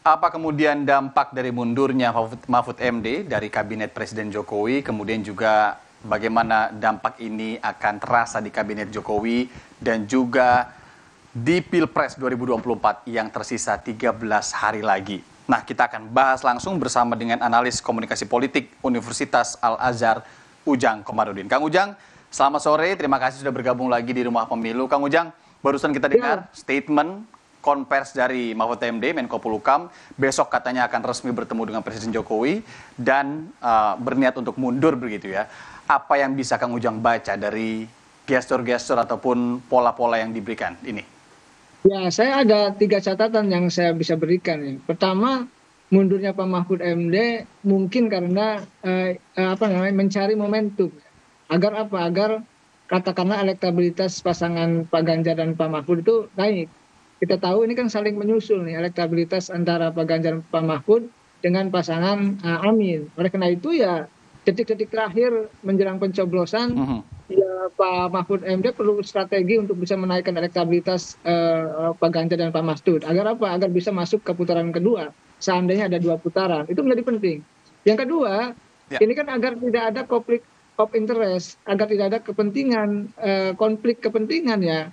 Apa kemudian dampak dari mundurnya Mahfud MD dari Kabinet Presiden Jokowi, kemudian juga bagaimana dampak ini akan terasa di Kabinet Jokowi dan juga di Pilpres 2024 yang tersisa 13 hari lagi. Nah, kita akan bahas langsung bersama dengan analis komunikasi politik Universitas Al-Azhar, Ujang Komarudin. Kang Ujang, selamat sore, terima kasih sudah bergabung lagi di Rumah Pemilu. Kang Ujang, barusan kita dengar statement konvers dari Mahfud MD, Menko Polhukam, besok katanya akan resmi bertemu dengan Presiden Jokowi dan berniat untuk mundur begitu ya. Apa yang bisa Kang Ujang baca dari gestur-gestur ataupun pola-pola yang diberikan ini? Ya, saya ada 3 catatan yang saya bisa berikan ya. Pertama, mundurnya Pak Mahfud MD mungkin karena mencari momentum. Agar apa? Agar katakanlah elektabilitas pasangan Pak Ganjar dan Pak Mahfud itu naik. Kita tahu ini kan saling menyusul nih elektabilitas antara Pak Ganjar dan Pak Mahfud dengan pasangan Amin. Oleh karena itu ya detik-detik terakhir menjelang pencoblosan ya Pak Mahfud MD perlu strategi untuk bisa menaikkan elektabilitas Pak Ganjar dan Pak Mahfud. Agar apa? Agar bisa masuk ke putaran kedua. Seandainya ada 2 putaran. Itu menjadi penting. Yang kedua, ini kan agar tidak ada konflik of interest, agar tidak ada kepentingan, konflik kepentingan ya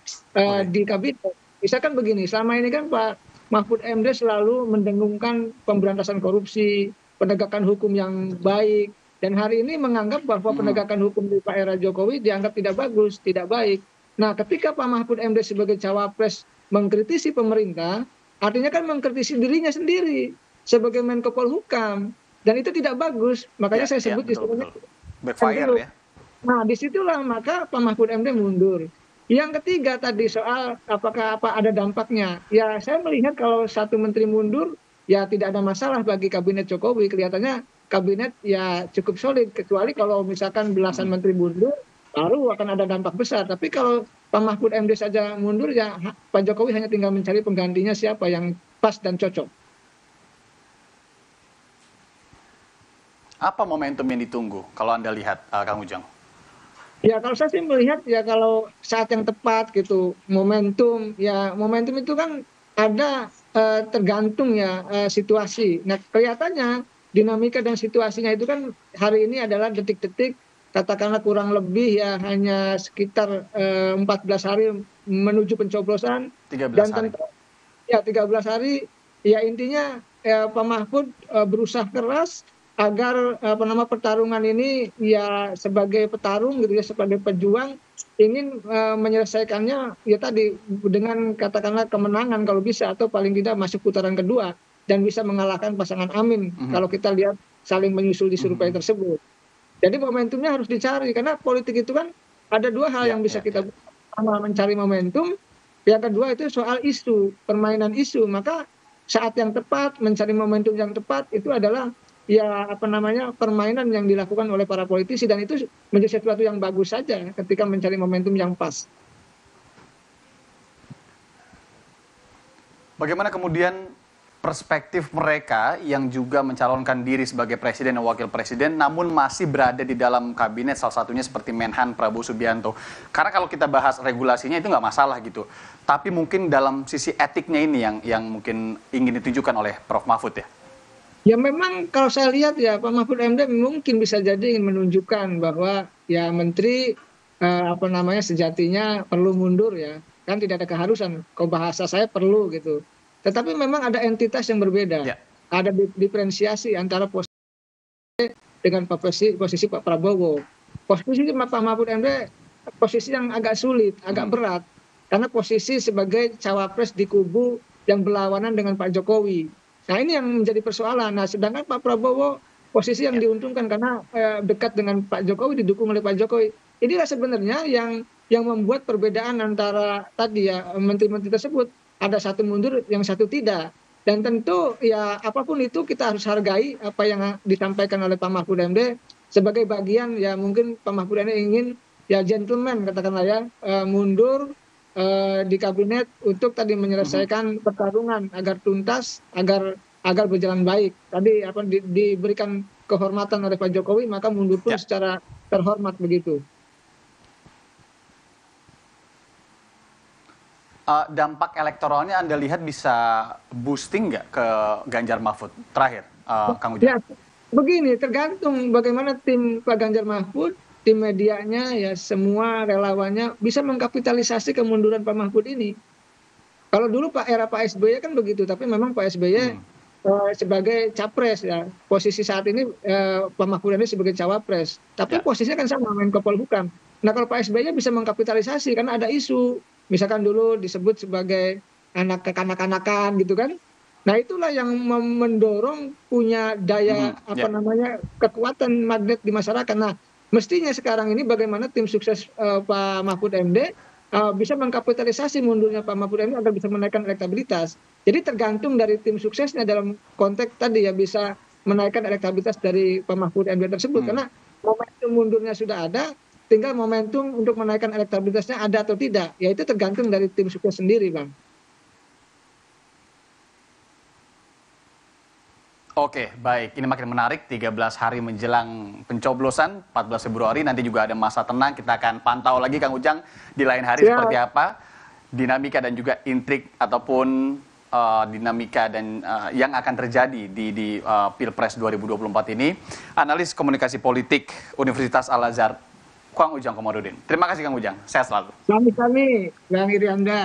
di kabinet. Misalkan begini, selama ini kan Pak Mahfud MD selalu mendengungkan pemberantasan korupsi, penegakan hukum yang baik, dan hari ini menganggap bahwa penegakan hukum di Pak era Jokowi dianggap tidak bagus, tidak baik. Nah, ketika Pak Mahfud MD sebagai cawapres mengkritisi pemerintah, artinya kan mengkritisi dirinya sendiri sebagai Menko Polhukam, dan itu tidak bagus. Makanya saya sebut istilahnya backfire ya. Nah, disitulah maka Pak Mahfud MD mundur. Yang ketiga tadi soal apakah ada dampaknya. Ya, saya melihat kalau satu menteri mundur, ya tidak ada masalah bagi kabinet Jokowi. Kelihatannya kabinet ya cukup solid, kecuali kalau misalkan belasan menteri mundur, baru akan ada dampak besar. Tapi kalau Pak Mahfud MD saja mundur, ya Pak Jokowi hanya tinggal mencari penggantinya siapa yang pas dan cocok. Apa momentum yang ditunggu kalau Anda lihat, Kang Ujang? Ya kalau saya sih melihat ya kalau saat yang tepat gitu, momentum itu kan ada tergantung ya situasi. Nah, kelihatannya dinamika dan situasinya itu kan hari ini adalah detik-detik, katakanlah kurang lebih ya hanya sekitar 14 hari menuju pencoblosan. 13 Dan hari. tentu ya 13 hari, ya intinya Pak Mahfud berusaha keras agar pertarungan ini ya sebagai petarung gitu ya, sebagai pejuang ingin menyelesaikannya ya tadi dengan katakanlah kemenangan kalau bisa, atau paling tidak masuk putaran kedua dan bisa mengalahkan pasangan Amin kalau kita lihat saling menyusul di survei tersebut. Jadi momentumnya harus dicari, karena politik itu kan ada 2 hal yang bisa kita pertama mencari momentum, yang kedua itu soal isu, permainan isu. Maka saat yang tepat mencari momentum yang tepat itu adalah ya permainan yang dilakukan oleh para politisi, dan itu menjadi sesuatu yang bagus saja ketika mencari momentum yang pas. Bagaimana kemudian perspektif mereka yang juga mencalonkan diri sebagai presiden dan wakil presiden namun masih berada di dalam kabinet, salah satunya seperti Menhan Prabowo Subianto. Karena kalau kita bahas regulasinya itu nggak masalah gitu. Tapi mungkin dalam sisi etiknya ini yang mungkin ingin ditunjukkan oleh Prof. Mahfud ya. Ya memang kalau saya lihat ya Pak Mahfud MD mungkin bisa jadi ingin menunjukkan bahwa ya menteri sejatinya perlu mundur ya. Kan tidak ada keharusan, kalau bahasa saya perlu gitu. Tetapi memang ada entitas yang berbeda. Ya. Ada diferensiasi antara posisi dengan posisi Pak Prabowo. Posisi Pak Mahfud MD posisi yang agak sulit, agak berat. Karena posisi sebagai cawapres di kubu yang berlawanan dengan Pak Jokowi. Nah, ini yang menjadi persoalan. Nah, sedangkan Pak Prabowo posisi yang diuntungkan karena dekat dengan Pak Jokowi, didukung oleh Pak Jokowi. Inilah sebenarnya yang membuat perbedaan antara tadi ya menteri-menteri tersebut. Ada satu mundur, yang satu tidak. Dan tentu ya apapun itu kita harus hargai apa yang disampaikan oleh Pak Mahfud MD sebagai bagian ya, mungkin Pak Mahfud MD ingin ya gentleman katakanlah ya, mundur di kabinet untuk tadi menyelesaikan pertarungan agar tuntas, agar berjalan baik. Tadi diberikan kehormatan oleh Pak Jokowi, maka mundur pun secara terhormat begitu. dampak elektoralnya Anda lihat bisa boosting nggak ke Ganjar Mahfud? Terakhir, Kang Ujang. Ya, begini, tergantung bagaimana tim Pak Ganjar Mahfud, tim medianya, ya semua relawannya bisa mengkapitalisasi kemunduran Pak Mahfud ini. Kalau dulu era Pak SBY kan begitu, tapi memang Pak SBY Hmm, sebagai capres ya. Posisi saat ini Pak Mahfud ini sebagai cawapres. Tapi ya. posisinya kan sama Menko Polhukam. Nah kalau Pak SBY bisa mengkapitalisasi karena ada isu, misalkan dulu disebut sebagai anak kekanak-kanakan gitu kan. Nah itulah yang mendorong punya Mhm, daya apa ya. namanya kekuatan magnet di masyarakat. Nah mestinya sekarang ini bagaimana tim sukses Pak Mahfud MD bisa mengkapitalisasi mundurnya Pak Mahfud MD agar bisa menaikkan elektabilitas. Jadi tergantung dari tim suksesnya dalam konteks tadi ya bisa menaikkan elektabilitas dari Pak Mahfud MD tersebut Hmm. karena momentum mundurnya sudah ada, tinggal momentum untuk menaikkan elektabilitasnya ada atau tidak. Ya itu tergantung dari tim sukses sendiri, Bang. Oke, baik. Ini makin menarik. 13 hari menjelang pencoblosan, 14 Februari. Nanti juga ada masa tenang. Kita akan pantau lagi, Kang Ujang, di lain hari seperti Siap. apa. Dinamika dan juga intrik ataupun dinamika dan yang akan terjadi di Pilpres 2024 ini. Analis komunikasi politik Universitas Al-Azhar, Kang Ujang Komarudin. Terima kasih, Kang Ujang. Sehat selalu. Kami, Bang Irianda.